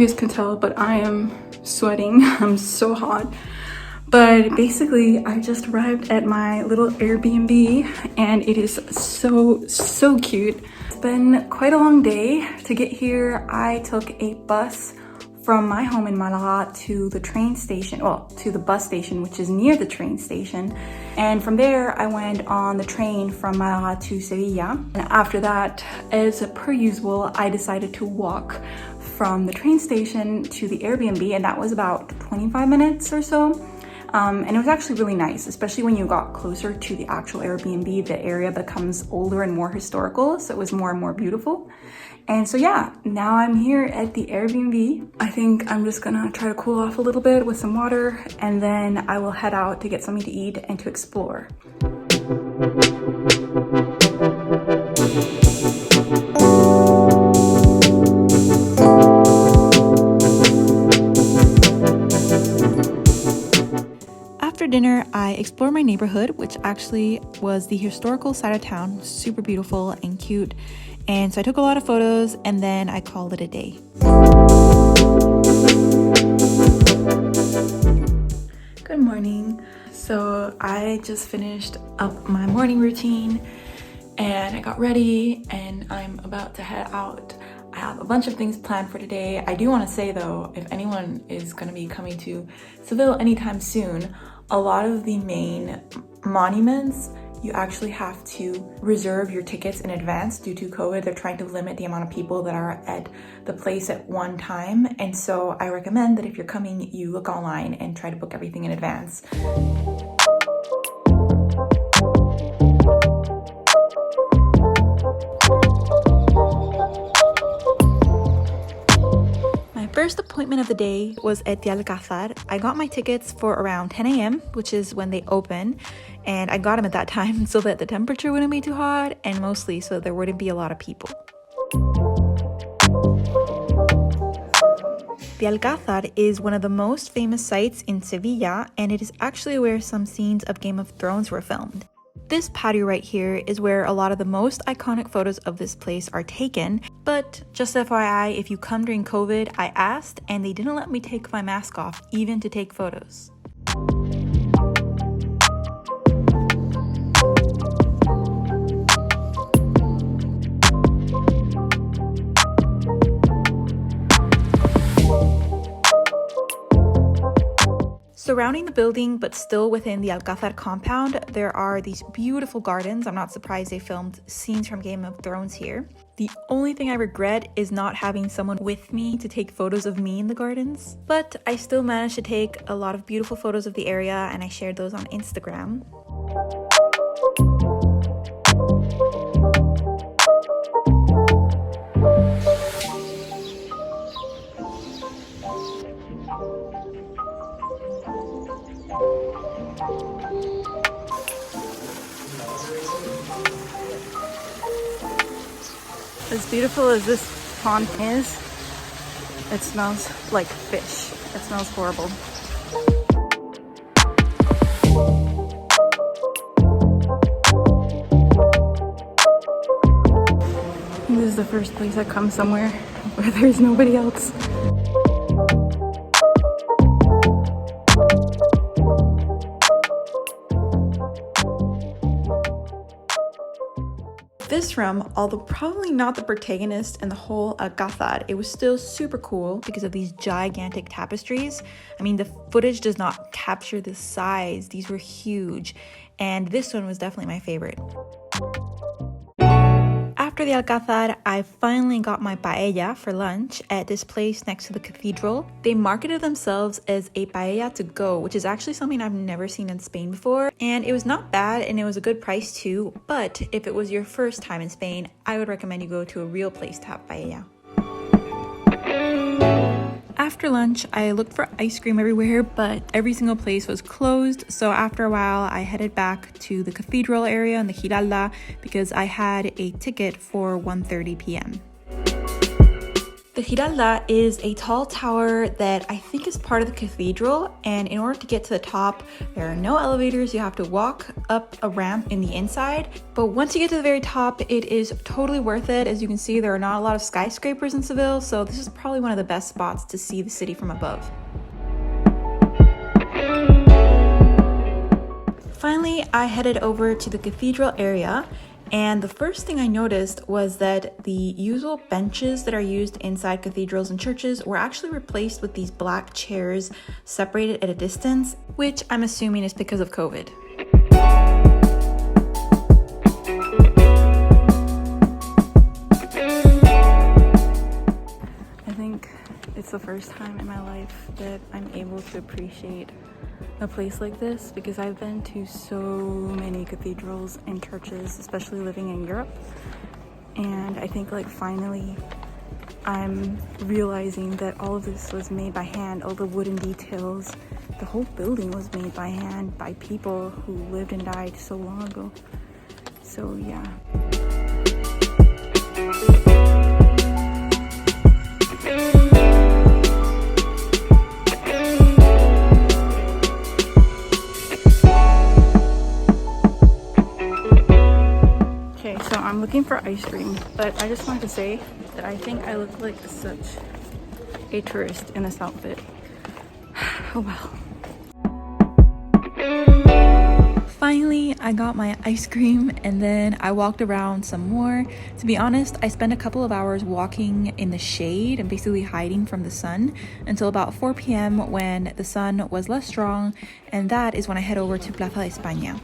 you guys can tell, but I am sweating. I'm so hot. But basically, I just arrived at my little Airbnb and it is so cute. It's been quite a long day. To get here, I took a bus from my home in Malaga to the train station, well, to the bus station, which is near the train station. And from there, I went on the train from Malaga to Seville. And after that, as per usual, I decided to walk from the train station to the Airbnb, and that was about 25 minutes or so. And it was actually really nice, especially when you got closer to the actual Airbnb. The area becomes older and more historical, so it was more and more beautiful. And so yeah, now I'm here at the Airbnb. I think I'm just gonna try to cool off a little bit with some water, and then I will head out to get something to eat and to explore. After dinner, I explored my neighborhood, which actually was the historical side of town, super beautiful and cute. And so I took a lot of photos and then I called it a day. Good morning. So I just finished up my morning routine and I got ready and I'm about to head out. I have a bunch of things planned for today. I do want to say though, if anyone is going to be coming to Seville anytime soon, a lot of the main monuments, you actually have to reserve your tickets in advance due to COVID. They're trying to limit the amount of people that are at the place at one time. And so I recommend that if you're coming, you look online and try to book everything in advance. First appointment of the day was at the Alcázar. I got my tickets for around 10 a.m., which is when they open, and I got them at that time so that the temperature wouldn't be too hot and mostly so there wouldn't be a lot of people. The Alcázar is one of the most famous sites in Sevilla, and it is actually where some scenes of Game of Thrones were filmed. This patio right here is where a lot of the most iconic photos of this place are taken, but just FYI, if you come during COVID, I asked and they didn't let me take my mask off even to take photos. Surrounding the building, but still within the Alcázar compound, there are these beautiful gardens. I'm not surprised they filmed scenes from Game of Thrones here. The only thing I regret is not having someone with me to take photos of me in the gardens. But I still managed to take a lot of beautiful photos of the area and I shared those on Instagram. As beautiful as this pond is, it smells like fish. It smells horrible. This is the first place I come somewhere where there's nobody else. This room, although probably not the protagonist in the whole Alcázar, it was still super cool because of these gigantic tapestries. I mean, the footage does not capture the size. These were huge, and this one was definitely my favorite. After the Alcázar, I finally got my paella for lunch at this place next to the cathedral. They marketed themselves as a paella to go, which is actually something I've never seen in Spain before. And it was not bad and it was a good price too. But if it was your first time in Spain, I would recommend you go to a real place to have paella. After lunch, I looked for ice cream everywhere, but every single place was closed. So after a while, I headed back to the cathedral area in the Giralda because I had a ticket for 1:30 p.m. The Giralda is a tall tower that I think is part of the cathedral, and in order to get to the top, there are no elevators. You have to walk up a ramp in the inside. But once you get to the very top, it is totally worth it. As you can see, there are not a lot of skyscrapers in Seville, so this is probably one of the best spots to see the city from above. Finally, I headed over to the cathedral area. And the first thing I noticed was that the usual benches that are used inside cathedrals and churches were actually replaced with these black chairs separated at a distance, which I'm assuming is because of COVID. I think it's the first time in my life that I'm able to appreciate a place like this, because I've been to so many cathedrals and churches, especially living in Europe, and I think like finally I'm realizing that all of this was made by hand. All the wooden details, the whole building was made by hand by people who lived and died so long ago. So yeah. So I'm looking for ice cream, but I just wanted to say that I think I look like such a tourist in this outfit. Oh well. Finally, I got my ice cream and then I walked around some more. To be honest, I spent a couple of hours walking in the shade and basically hiding from the sun until about 4 p.m. when the sun was less strong, and that is when I head over to Plaza de España.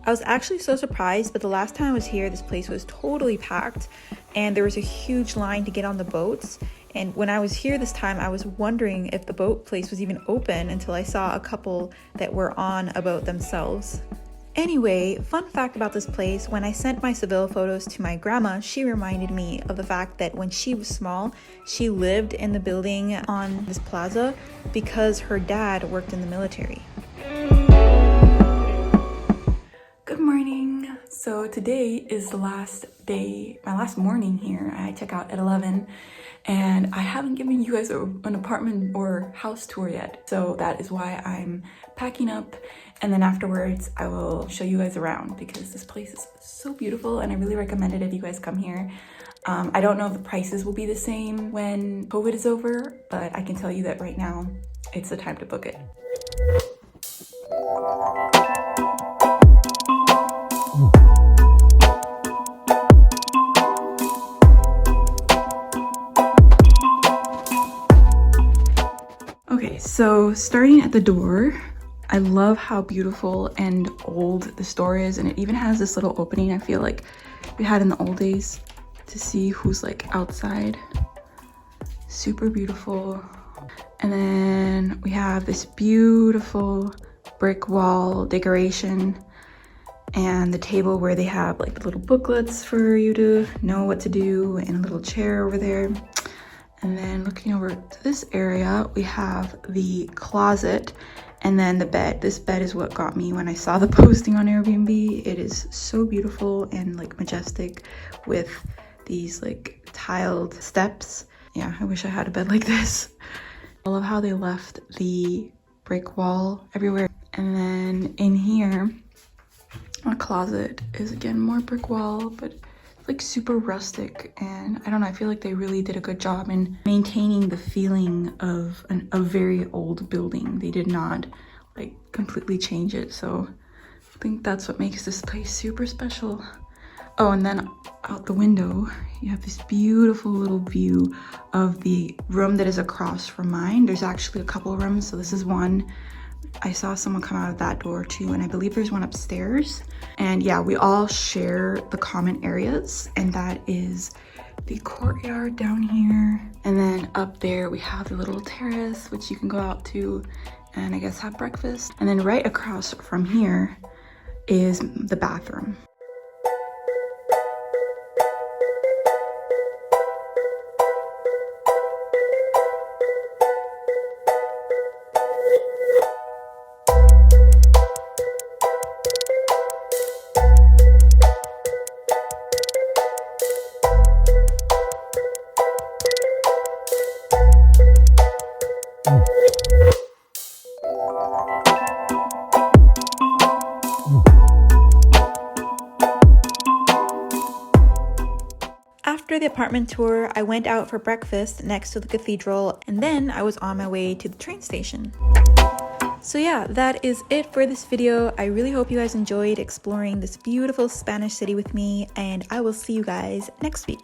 I was actually so surprised, but the last time I was here, this place was totally packed and there was a huge line to get on the boats. And when I was here this time, I was wondering if the boat place was even open until I saw a couple that were on a boat themselves. Anyway, fun fact about this place, when I sent my Seville photos to my grandma, she reminded me of the fact that when she was small, she lived in the building on this plaza because her dad worked in the military. Good morning. So today is the last day, my last morning here. I check out at 11 and I haven't given you guys an apartment or house tour yet. So that is why I'm packing up, and then afterwards I will show you guys around because this place is so beautiful and I really recommend it if you guys come here. I don't know if the prices will be the same when COVID is over, but I can tell you that right now it's the time to book it. Okay, so starting at the door, I love how beautiful and old this door is, and it even has this little opening I feel like we had in the old days to see who's like outside. Super beautiful. And then we have this beautiful brick wall decoration and the table where they have like the little booklets for you to know what to do, and a little chair over there. And then looking over to this area, we have the closet and then the bed. This bed is what got me when I saw the posting on Airbnb. It is so beautiful and like majestic with these like tiled steps. Yeah, I wish I had a bed like this. I love how they left the brick wall everywhere. And then in here, our closet is again more brick wall, but like super rustic, and I don't know, I feel like they really did a good job in maintaining the feeling of a very old building. They did not like completely change it, so I think that's what makes this place super special. Oh, and then out the window you have this beautiful little view of the room that is across from mine. There's actually a couple of rooms, so this is one. I saw someone come out of that door too, and I believe there's one upstairs. And yeah, we all share the common areas, and that is the courtyard down here. And then up there we have the little terrace, which you can go out to and I guess have breakfast. And then right across from here is the bathroom. After the apartment tour, I went out for breakfast next to the cathedral, and then I was on my way to the train station. So yeah, that is it for this video. I really hope you guys enjoyed exploring this beautiful Spanish city with me, and I will see you guys next week.